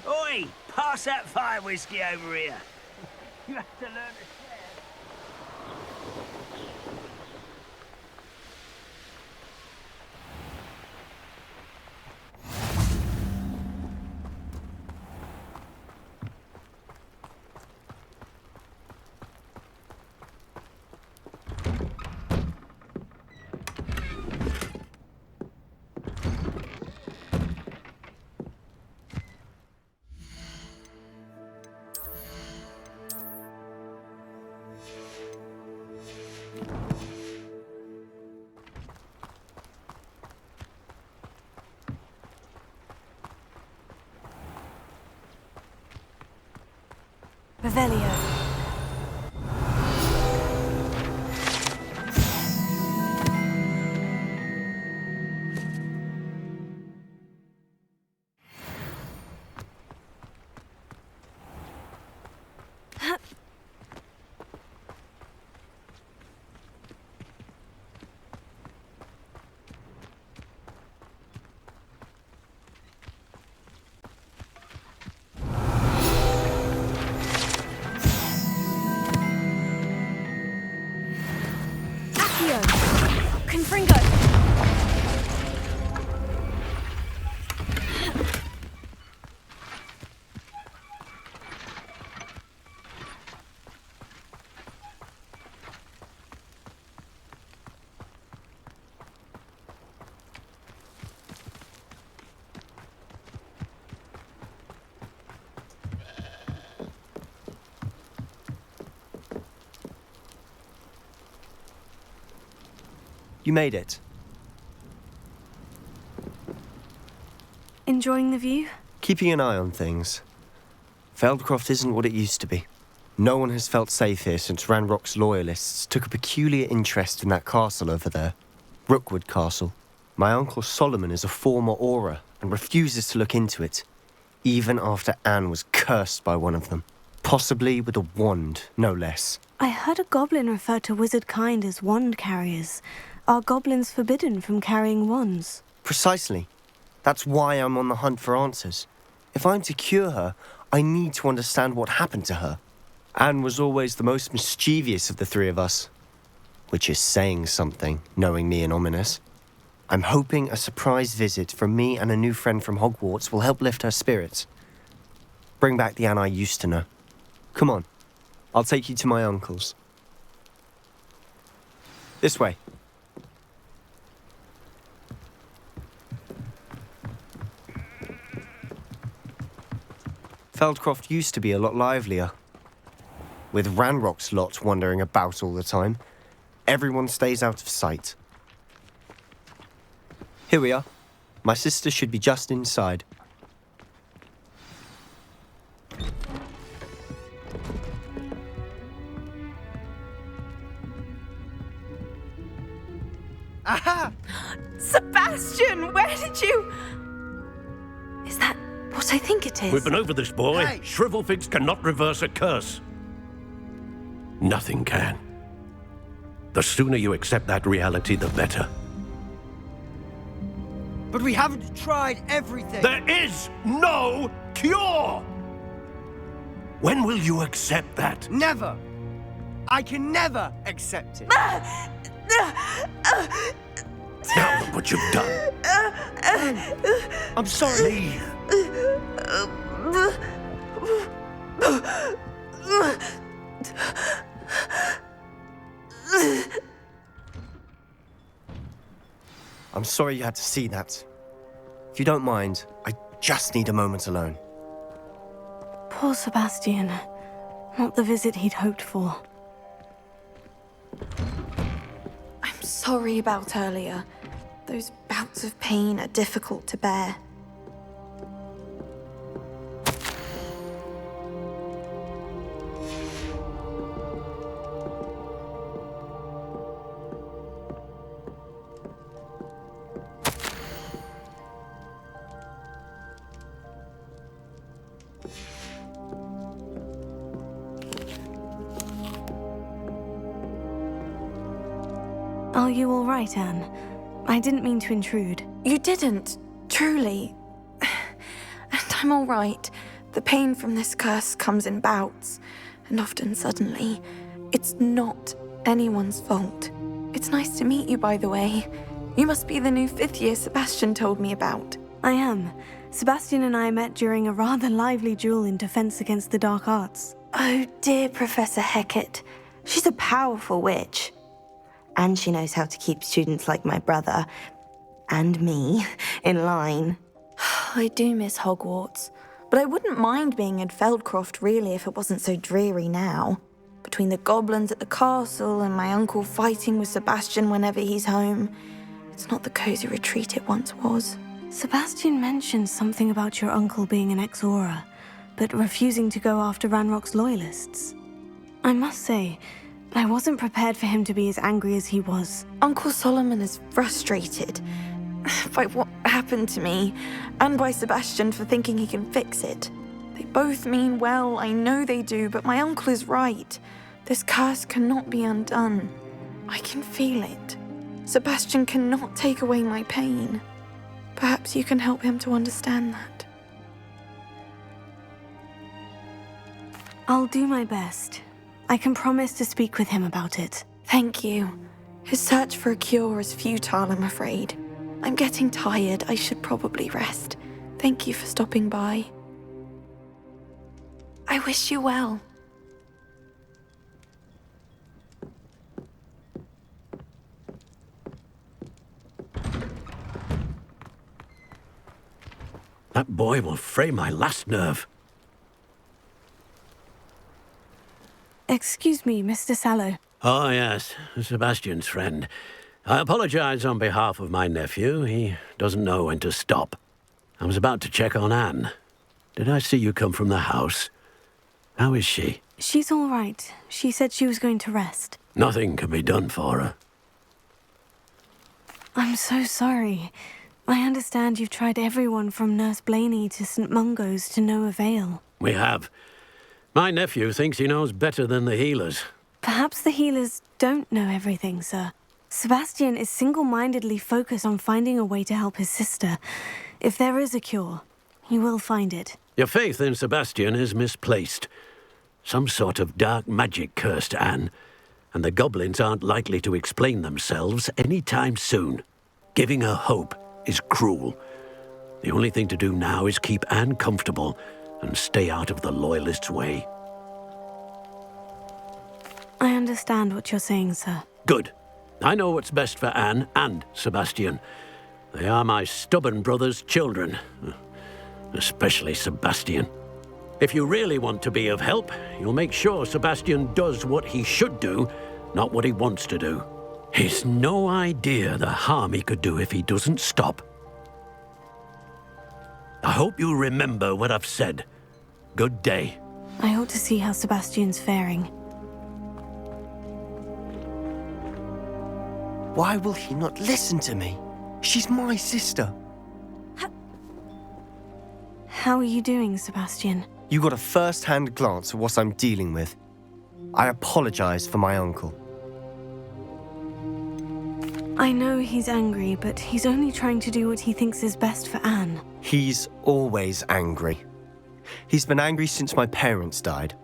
Oi! Pass that fire whiskey over here. You have to learn to share. Revelio. Confringo! You made it. Enjoying the view? Keeping an eye on things. Feldcroft isn't what it used to be. No one has felt safe here since Ranrock's loyalists took a peculiar interest in that castle over there. Rookwood Castle. My uncle Solomon is a former Auror and refuses to look into it, even after Anne was cursed by one of them. Possibly with a wand, no less. I heard a goblin refer to wizard kind as wand carriers. Are goblins forbidden from carrying wands? Precisely. That's why I'm on the hunt for answers. If I'm to cure her, I need to understand what happened to her. Anne was always the most mischievous of the three of us. Which is saying something, knowing me and Ominous. I'm hoping a surprise visit from me and a new friend from Hogwarts will help lift her spirits. Bring back the Anne I used to know. Come on, I'll take you to my uncle's. This way. Feldcroft used to be a lot livelier. With Ranrock's lot wandering about all the time, everyone stays out of sight. Here we are. My sister should be just inside. Aha! Sebastian, where did you... Is that what I think it is? We've been over this, boy. Hey. Shrivelfigs cannot reverse a curse. Nothing can. The sooner you accept that reality, the better. But we haven't tried everything. There is no cure! When will you accept that? Never. I can never accept it. Now look what you've done. I'm sorry. Leave. I'm sorry you had to see that. If you don't mind, I just need a moment alone. Poor Sebastian. Not the visit he'd hoped for. I'm sorry about earlier. Those bouts of pain are difficult to bear. Are you all right, Anne? I didn't mean to intrude. You didn't, truly. And I'm all right. The pain from this curse comes in bouts, and often suddenly. It's not anyone's fault. It's nice to meet you, by the way. You must be the new 5th year Sebastian told me about. I am. Sebastian and I met during a rather lively duel in defense against the dark arts. Oh dear, Professor Hecat. She's a powerful witch. And she knows how to keep students like my brother, and me, in line. I do miss Hogwarts, but I wouldn't mind being in Feldcroft really if it wasn't so dreary now. Between the goblins at the castle and my uncle fighting with Sebastian whenever he's home, it's not the cozy retreat it once was. Sebastian mentioned something about your uncle being an ex-Auror, but refusing to go after Ranrock's loyalists. I must say, I wasn't prepared for him to be as angry as he was. Uncle Solomon is frustrated by what happened to me, and by Sebastian for thinking he can fix it. They both mean well, I know they do, but my uncle is right. This curse cannot be undone. I can feel it. Sebastian cannot take away my pain. Perhaps you can help him to understand that. I'll do my best. I can promise to speak with him about it. Thank you. His search for a cure is futile, I'm afraid. I'm getting tired. I should probably rest. Thank you for stopping by. I wish you well. That boy will fray my last nerve. Excuse me, Mr. Sallow. Oh, yes, Sebastian's friend. I apologize on behalf of my nephew. He doesn't know when to stop. I was about to check on Anne. Did I see you come from the house? How is she? She's all right. She said she was going to rest. Nothing can be done for her. I'm so sorry. I understand you've tried everyone from Nurse Blaney to St. Mungo's to no avail. We have. My nephew thinks he knows better than the healers. Perhaps the healers don't know everything, sir. Sebastian is single-mindedly focused on finding a way to help his sister. If there is a cure, he will find it. Your faith in Sebastian is misplaced. Some sort of dark magic cursed Anne, and the goblins aren't likely to explain themselves anytime soon. Giving her hope is cruel. The only thing to do now is keep Anne comfortable and stay out of the Loyalists' way. I understand what you're saying, sir. Good. I know what's best for Anne and Sebastian. They are my stubborn brother's children. Especially Sebastian. If you really want to be of help, you'll make sure Sebastian does what he should do, not what he wants to do. He's no idea the harm he could do if he doesn't stop. I hope you remember what I've said. Good day. I ought to see how Sebastian's faring. Why will he not listen to me? She's my sister. How are you doing, Sebastian? You got a first-hand glance at what I'm dealing with. I apologize for my uncle. I know he's angry, but he's only trying to do what he thinks is best for Anne. He's always angry. He's been angry since my parents died.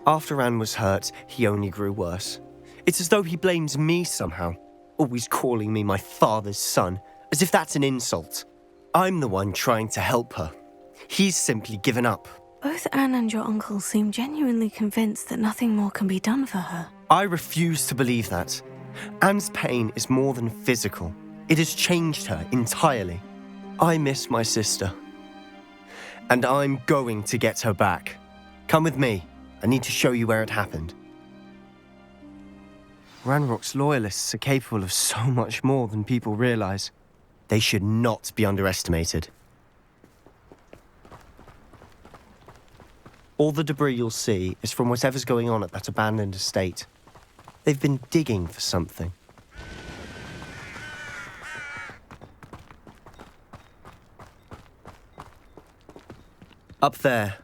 After Anne was hurt, he only grew worse. It's as though he blames me somehow, always calling me my father's son, as if that's an insult. I'm the one trying to help her. He's simply given up. Both Anne and your uncle seem genuinely convinced that nothing more can be done for her. I refuse to believe that. Anne's pain is more than physical. It has changed her entirely. I miss my sister. And I'm going to get her back. Come with me. I need to show you where it happened. Ranrock's loyalists are capable of so much more than people realize. They should not be underestimated. All the debris you'll see is from whatever's going on at that abandoned estate. They've been digging for something. Up there,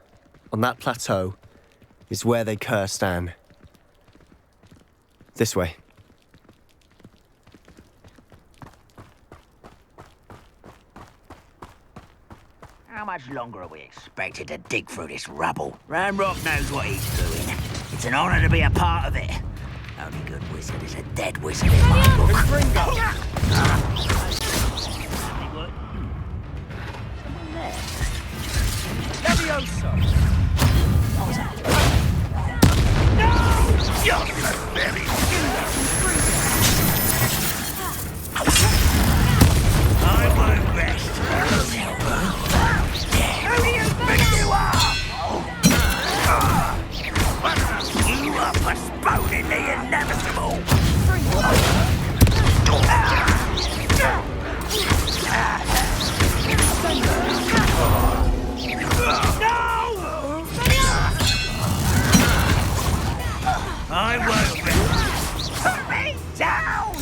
on that plateau, is where they cursed Anne. This way. How much longer are we expected to dig through this rubble? Ranrock knows what he's doing. It's an honor to be a part of it. Only good wizard is a dead wizard in my book. Someone there. Levioso! What was that? No! You're so very I won't rest. Who do you think you are? You are postponing the inevitable. No! I won't rest. Put me down!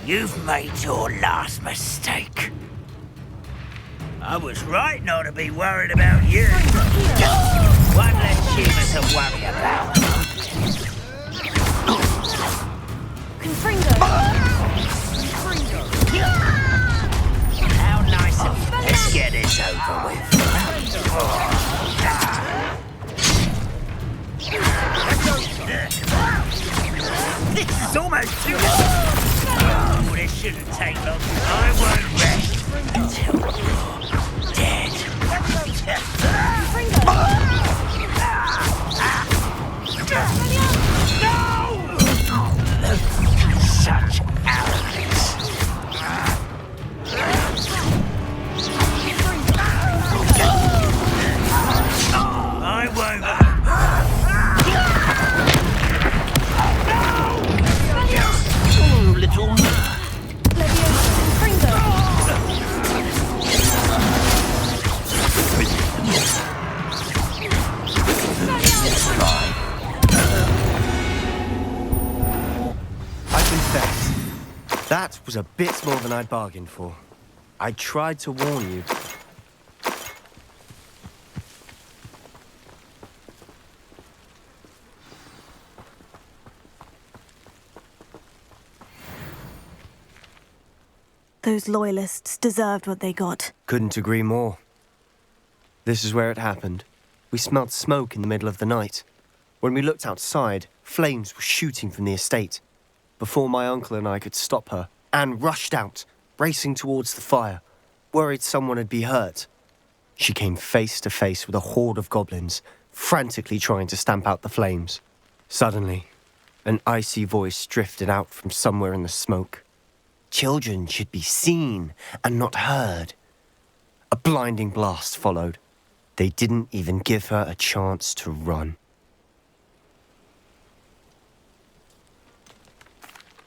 You've made your last mistake. I was right not to be worried about you. One less human to worry about. How nice of you. Let's get this over with. This is almost too long. Oh, this shouldn't take long. I won't rest until you're dead. No! Such arrogance. I won't. Little I confess, that was a bit more than I'd bargained for. I tried to warn you. Those loyalists deserved what they got. Couldn't agree more. This is where it happened. We smelled smoke in the middle of the night. When we looked outside, flames were shooting from the estate. Before my uncle and I could stop her, Anne rushed out, racing towards the fire, worried someone had been hurt. She came face to face with a horde of goblins, frantically trying to stamp out the flames. Suddenly, an icy voice drifted out from somewhere in the smoke. Children should be seen and not heard. A blinding blast followed. They didn't even give her a chance to run.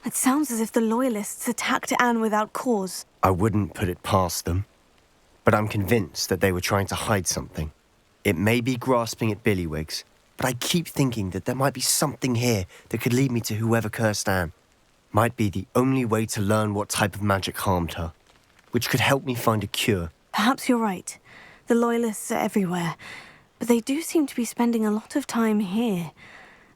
It sounds as if the loyalists attacked Anne without cause. I wouldn't put it past them, but I'm convinced that they were trying to hide something. It may be grasping at billywhigs, but I keep thinking that there might be something here that could lead me to whoever cursed Anne. Might be the only way to learn what type of magic harmed her, which could help me find a cure. Perhaps you're right. The loyalists are everywhere, but they do seem to be spending a lot of time here,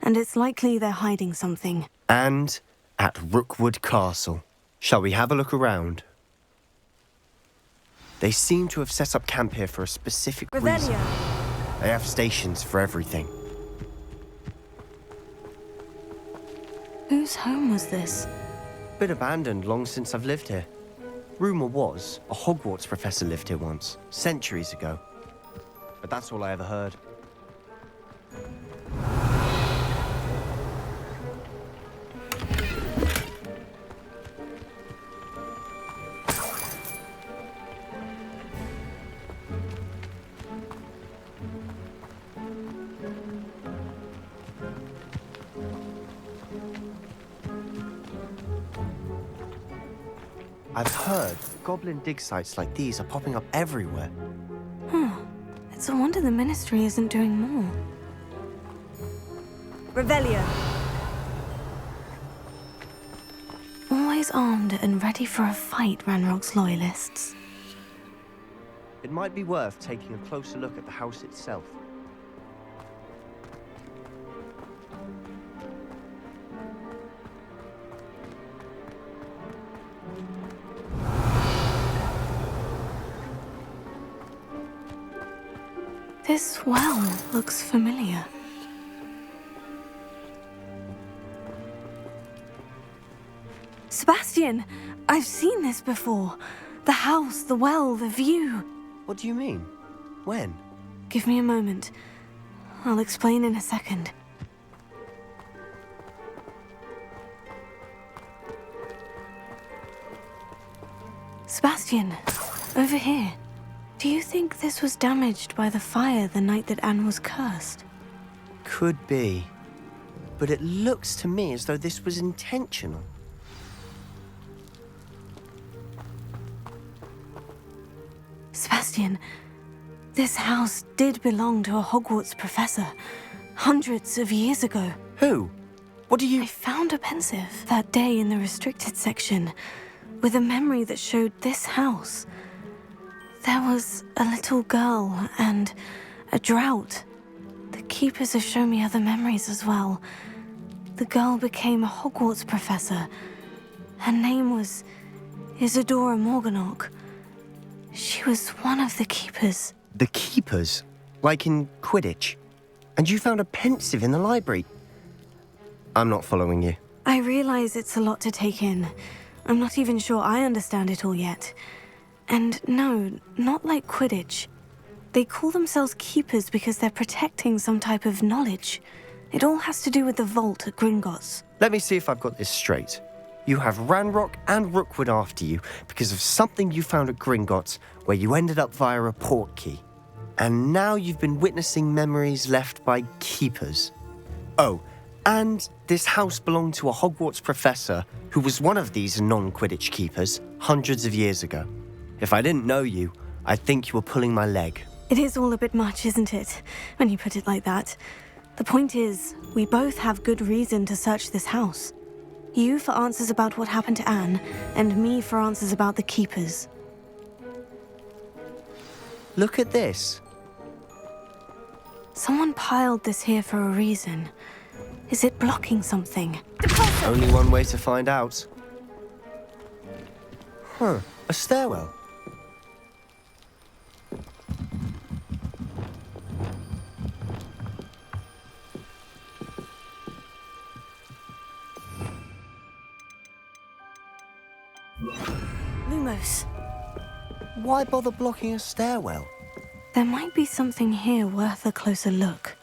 and it's likely they're hiding something. And at Rookwood Castle. Shall we have a look around? They seem to have set up camp here for a specific reason. They have stations for everything. Whose home was this? Been abandoned long since I've lived here. Rumour was a Hogwarts professor lived here once, centuries ago. But that's all I ever heard. I've heard goblin dig sites like these are popping up everywhere. It's a wonder the Ministry isn't doing more. Revelio. Always armed and ready for a fight, Ranrock's loyalists. It might be worth taking a closer look at the house itself. This well looks familiar. Sebastian, I've seen this before. The house, the well, the view. What do you mean? When? Give me a moment. I'll explain in a second. Sebastian, over here. Do you think this was damaged by the fire the night that Anne was cursed? Could be. But it looks to me as though this was intentional. Sebastian, this house did belong to a Hogwarts professor, hundreds of years ago. Who? What do you... I found a pensive that day in the restricted section, with a memory that showed this house. There was a little girl and a drought. The keepers have shown me other memories as well. The girl became a Hogwarts professor. Her name was Isadora Morganach. She was one of the keepers. The keepers? Like in Quidditch? And you found a pensive in the library? I'm not following you. I realize it's a lot to take in. I'm not even sure I understand it all yet. And no, not like Quidditch. They call themselves keepers because they're protecting some type of knowledge. It all has to do with the vault at Gringotts. Let me see if I've got this straight. You have Ranrock and Rookwood after you because of something you found at Gringotts where you ended up via a portkey. And now you've been witnessing memories left by keepers. Oh, and this house belonged to a Hogwarts professor who was one of these non-Quidditch keepers hundreds of years ago. If I didn't know you, I'd think you were pulling my leg. It is all a bit much, isn't it, when you put it like that? The point is, we both have good reason to search this house. You for answers about what happened to Anne, and me for answers about the keepers. Look at this. Someone piled this here for a reason. Is it blocking something? Only one way to find out. Huh, a stairwell. Lumos. Why bother blocking a stairwell? There might be something here worth a closer look.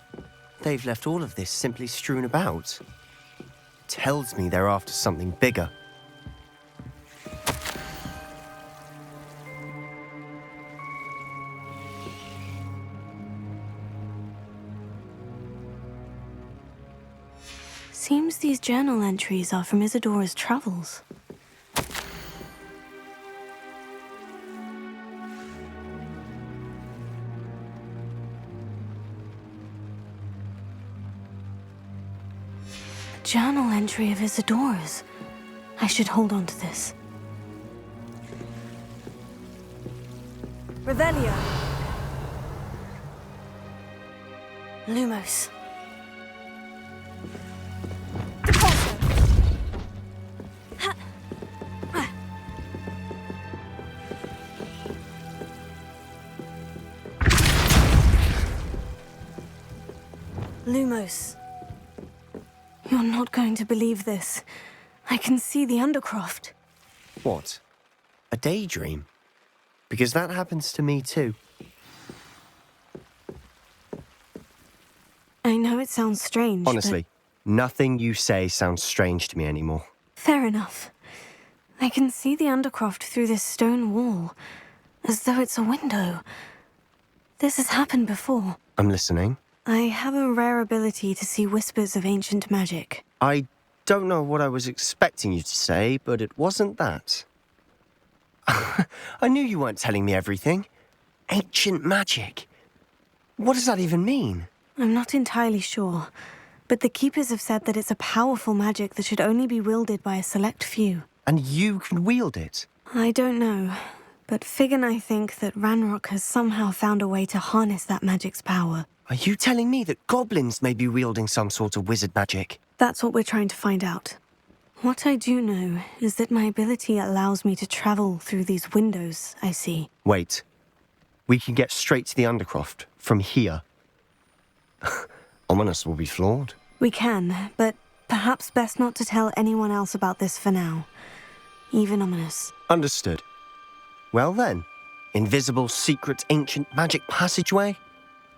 They've left all of this simply strewn about. Tells me they're after something bigger. Seems these journal entries are from Isadora's travels. Journal entry of Isadora's. I should hold on to this. Revelio. Lumos. Lumos. You're not going to believe this. I can see the Undercroft. What? A daydream? Because that happens to me too. I know it sounds strange, Honestly, nothing you say sounds strange to me anymore. Fair enough. I can see the Undercroft through this stone wall, as though it's a window. This has happened before. I'm listening. I have a rare ability to see whispers of ancient magic. I don't know what I was expecting you to say, but it wasn't that. I knew you weren't telling me everything. Ancient magic. What does that even mean? I'm not entirely sure, but the Keepers have said that it's a powerful magic that should only be wielded by a select few. And you can wield it? I don't know, but Fig and I think that Ranrock has somehow found a way to harness that magic's power. Are you telling me that goblins may be wielding some sort of wizard magic? That's what we're trying to find out. What I do know is that my ability allows me to travel through these windows I see. Wait. We can get straight to the Undercroft from here. Ominous will be flawed. We can, but perhaps best not to tell anyone else about this for now. Even Ominous. Understood. Well then, invisible, secret, ancient magic passageway?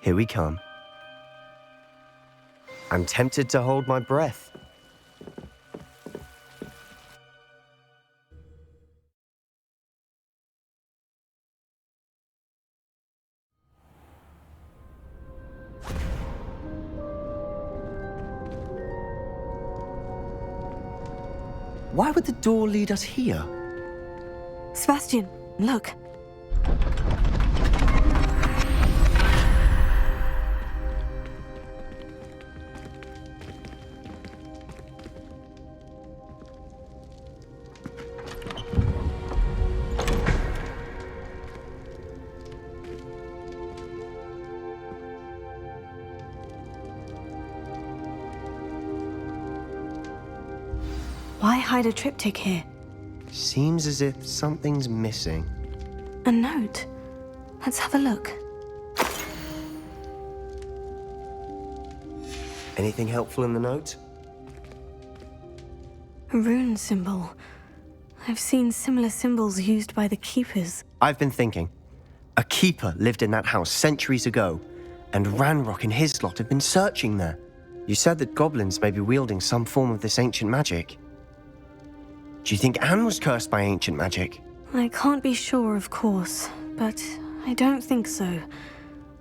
Here we come. I'm tempted to hold my breath. Why would the door lead us here? Sebastian, look. Why hide a triptych here? Seems as if something's missing. A note. Let's have a look. Anything helpful in the note? A rune symbol. I've seen similar symbols used by the keepers. I've been thinking. A keeper lived in that house centuries ago, and Ranrock and his lot have been searching there. You said that goblins may be wielding some form of this ancient magic. Do you think Anne was cursed by ancient magic? I can't be sure, of course, but I don't think so.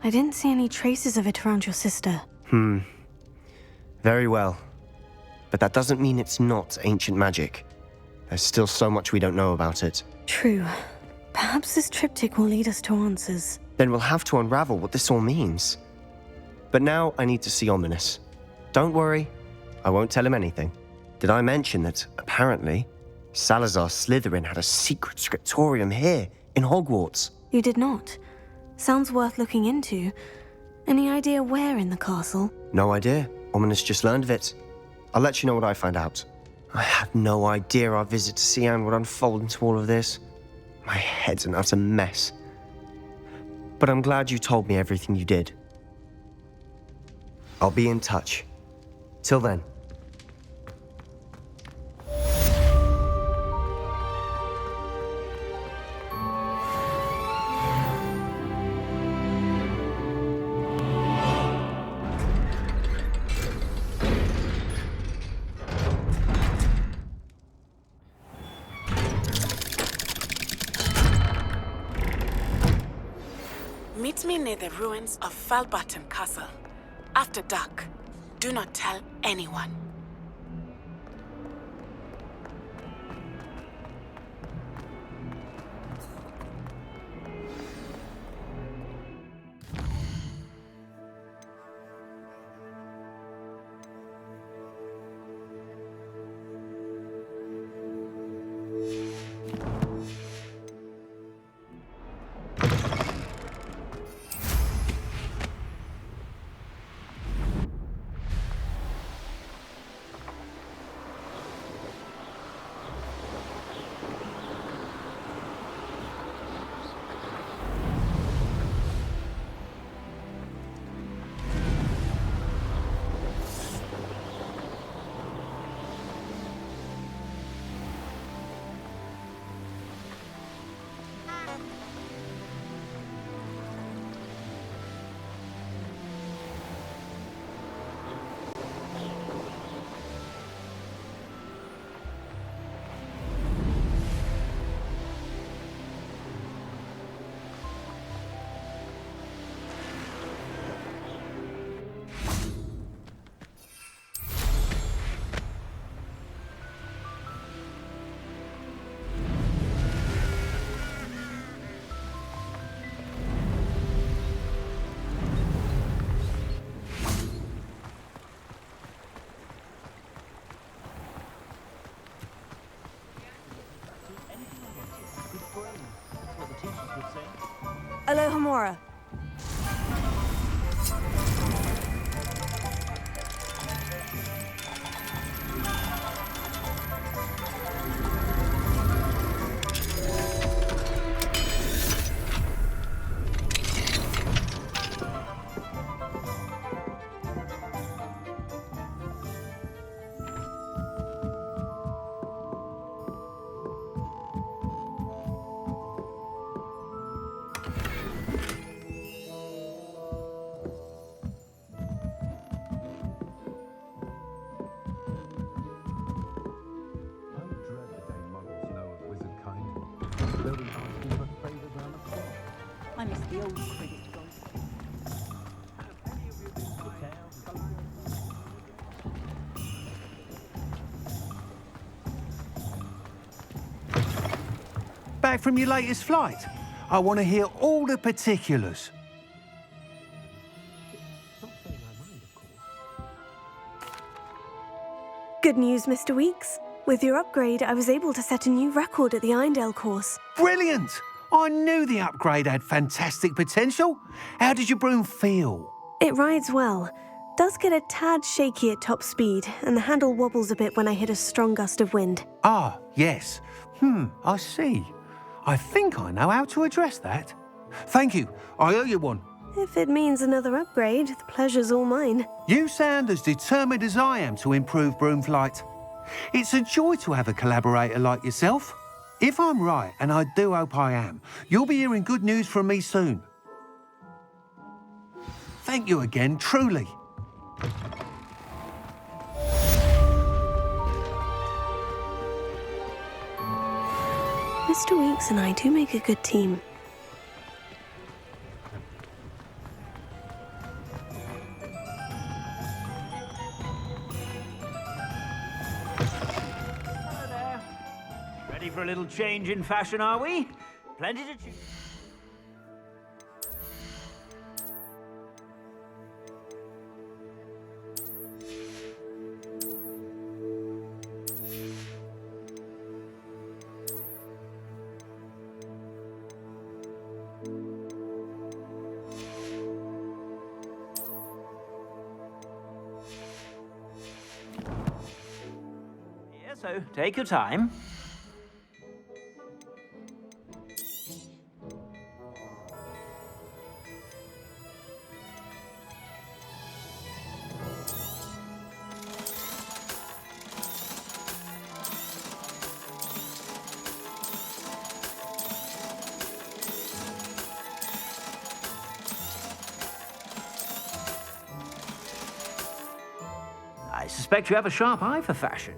I didn't see any traces of it around your sister. Very well. But that doesn't mean it's not ancient magic. There's still so much we don't know about it. True. Perhaps this triptych will lead us to answers. Then we'll have to unravel what this all means. But now I need to see Ominous. Don't worry, I won't tell him anything. Did I mention that, apparently, Salazar Slytherin had a secret scriptorium here in Hogwarts? You did not. Sounds worth looking into. Any idea where in the castle? No idea. Ominous just learned of it. I'll let you know what I find out. I had no idea our visit to see Anne would unfold into all of this. My head's an utter mess. But I'm glad you told me everything you did. I'll be in touch. Till then. Meet me near the ruins of Falbaton Castle. After dark. Do not tell anyone. Alohomora. I miss the old cricket goal. Back from your latest flight? I want to hear all the particulars. Good news, Mr. Weeks. With your upgrade, I was able to set a new record at the Irondale course. Brilliant! I knew the upgrade had fantastic potential. How did your broom feel? It rides well. Does get a tad shaky at top speed, and the handle wobbles a bit when I hit a strong gust of wind. Ah, yes. I see. I think I know how to address that. Thank you. I owe you one. If it means another upgrade, the pleasure's all mine. You sound as determined as I am to improve broom flight. It's a joy to have a collaborator like yourself. If I'm right, and I do hope I am, you'll be hearing good news from me soon. Thank you again, truly. Mr. Weeks and I do make a good team. Hello there. Ready for a little change in fashion, are we? Plenty to choose. So take your time. I suspect you have a sharp eye for fashion.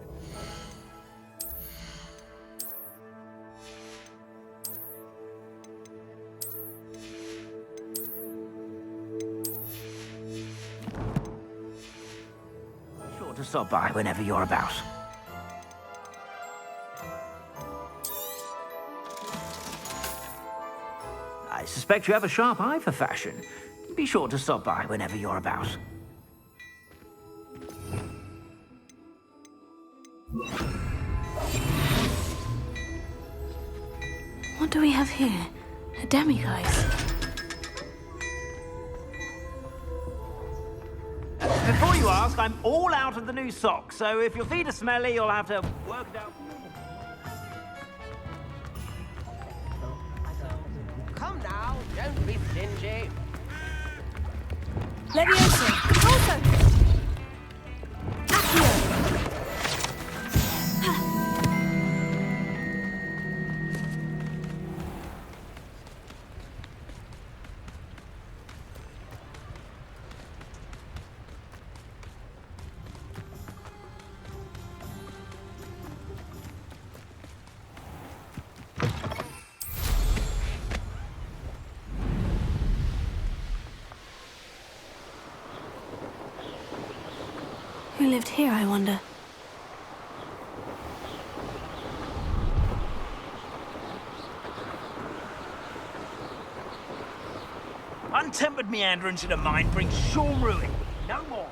To stop by whenever you're about. I suspect you have a sharp eye for fashion. Be sure to stop by whenever you're about. What do we have here? A demiguise. Before you ask, I'm all out of the new socks, so if your feet are smelly, you'll have to work it out. Come now, don't be stingy. Leviosa! Also! Who lived here, I wonder? Untempered meanderance in a mind brings sure ruin. No more.